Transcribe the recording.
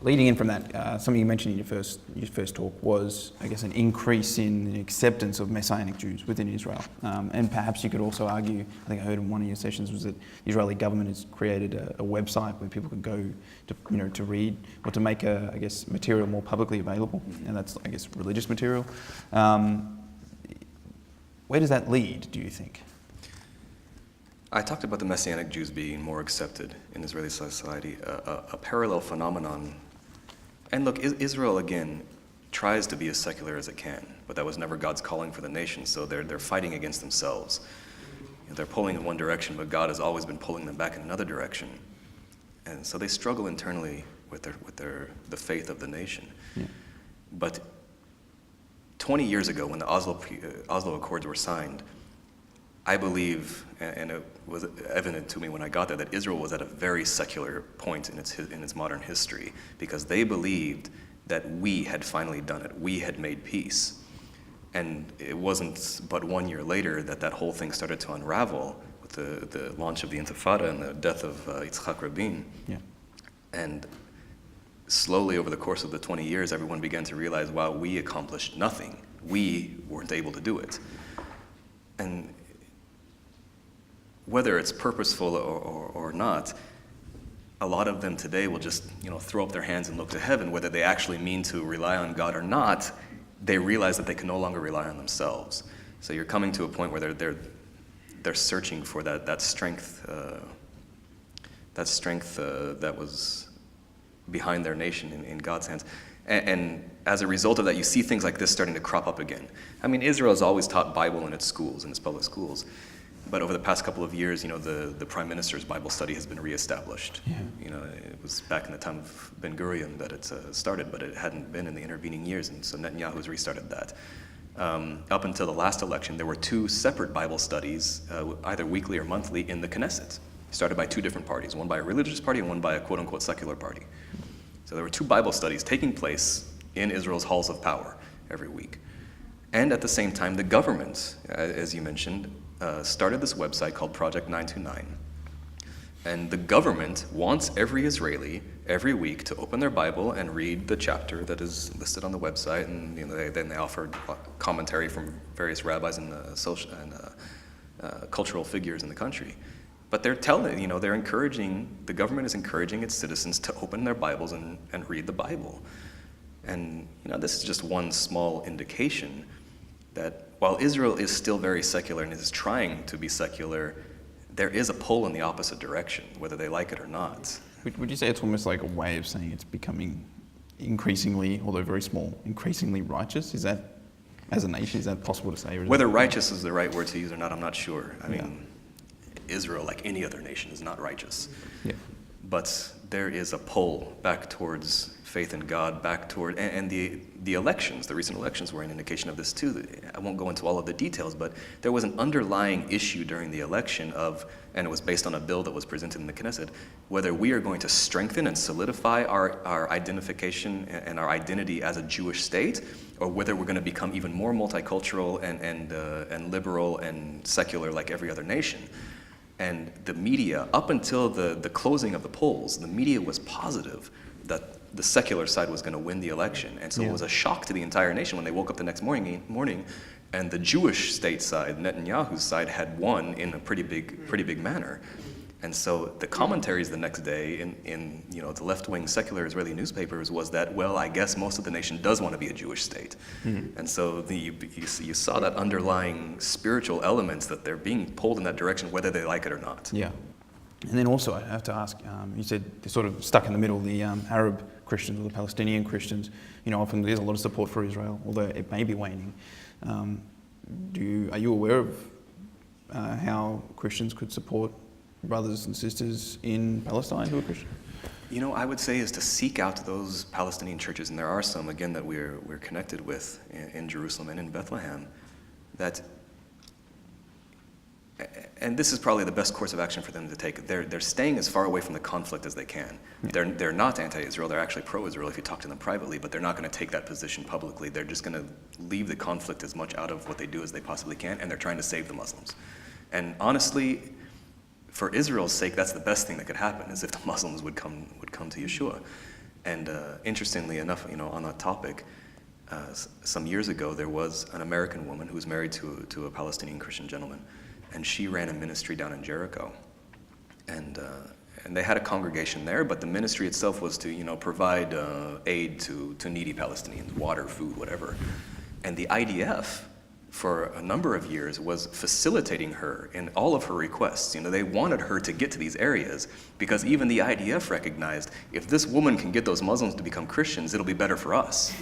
leading in from that, something you mentioned in your first talk was, I guess, an increase in the acceptance of Messianic Jews within Israel. And perhaps you could also argue, I think I heard in one of your sessions, was that the Israeli government has created a website where people can go to read or to make, material more publicly available, and that's, I guess, religious material. Where does that lead, do you think? I talked about the Messianic Jews being more accepted in Israeli society, a parallel phenomenon. And look, Israel, again, tries to be as secular as it can, but that was never God's calling for the nation, so they're fighting against themselves. They're pulling in one direction, but God has always been pulling them back in another direction. And so they struggle internally with the faith of the nation. Yeah. But 20 years ago, when the Oslo Accords were signed, I believe, and it was evident to me when I got there, that Israel was at a very secular point in its modern history, because they believed that we had finally done it. We had made peace. And it wasn't but 1 year later that whole thing started to unravel with the launch of the Intifada and the death of Yitzhak Rabin. Yeah. And slowly over the course of the 20 years, everyone began to realize, wow, we accomplished nothing. We weren't able to do it. And whether it's purposeful or not, a lot of them today will just, throw up their hands and look to heaven. Whether they actually mean to rely on God or not, they realize that they can no longer rely on themselves. So you're coming to a point where they're searching for that strength, that was behind their nation in God's hands. And as a result of that, you see things like this starting to crop up again. I mean, Israel has always taught Bible in its schools, in its public schools. But over the past couple of years, the Prime Minister's Bible study has been reestablished. Yeah. It was back in the time of Ben Gurion that it started, but it hadn't been in the intervening years, and so Netanyahu's restarted that. Up until the last election, there were 2 separate Bible studies, either weekly or monthly, in the Knesset, started by 2 different parties, one by a religious party and one by a quote-unquote secular party. So there were 2 Bible studies taking place in Israel's halls of power every week. And at the same time, the government, as you mentioned, started this website called Project 929. And the government wants every Israeli, every week, to open their Bible and read the chapter that is listed on the website, and then they offer commentary from various rabbis and social and cultural figures in the country. But they're encouraging, the government is encouraging its citizens to open their Bibles and read the Bible. And this is just one small indication that while Israel is still very secular and is trying to be secular, there is a pull in the opposite direction, whether they like it or not. Would you say it's almost like a way of saying it's becoming increasingly, although very small, increasingly righteous? Is that, as a nation, is that possible to say? Whether righteous is the right word to use or not, I'm not sure. I mean, Israel, like any other nation, is not righteous. Yeah. But there is a pull back towards faith in God, back toward, and the elections, the recent elections were an indication of this too. I won't go into all of the details, but there was an underlying issue during the election and it was based on a bill that was presented in the Knesset, whether we are going to strengthen and solidify our identification and our identity as a Jewish state, or whether we're going to become even more multicultural and liberal and secular like every other nation. And the media, up until the closing of the polls, the media was positive that the secular side was going to win the election. And so it was a shock to the entire nation when they woke up the next morning and the Jewish state side, Netanyahu's side, had won in a pretty big manner. And so the commentaries the next day in the left-wing secular Israeli newspapers was that, well, I guess most of the nation does want to be a Jewish state. Mm-hmm. And so you saw that underlying spiritual elements, that they're being pulled in that direction whether they like it or not. Yeah. And then also I have to ask, you said they're sort of stuck in the middle, the Arab Christians or the Palestinian Christians. Often there's a lot of support for Israel, although it may be waning. Are you aware of how Christians could support brothers and sisters in Palestine who are Christian? I would say is to seek out those Palestinian churches, and there are some, again, that we're connected with in Jerusalem and in Bethlehem, and this is probably the best course of action for them to take. They're staying as far away from the conflict as they can. Yeah. They're not anti-Israel, they're actually pro-Israel if you talk to them privately, but they're not going to take that position publicly. They're just going to leave the conflict as much out of what they do as they possibly can, and they're trying to save the Muslims. And honestly, for Israel's sake, that's the best thing that could happen, is if the Muslims would come to Yeshua. And interestingly enough, on that topic, some years ago there was an American woman who was married to a Palestinian Christian gentleman, and she ran a ministry down in Jericho. And they had a congregation there, but the ministry itself was to provide aid to needy Palestinians, water, food, whatever. And the IDF, for a number of years, was facilitating her in all of her requests. They wanted her to get to these areas because even the IDF recognized, if this woman can get those Muslims to become Christians, it'll be better for us.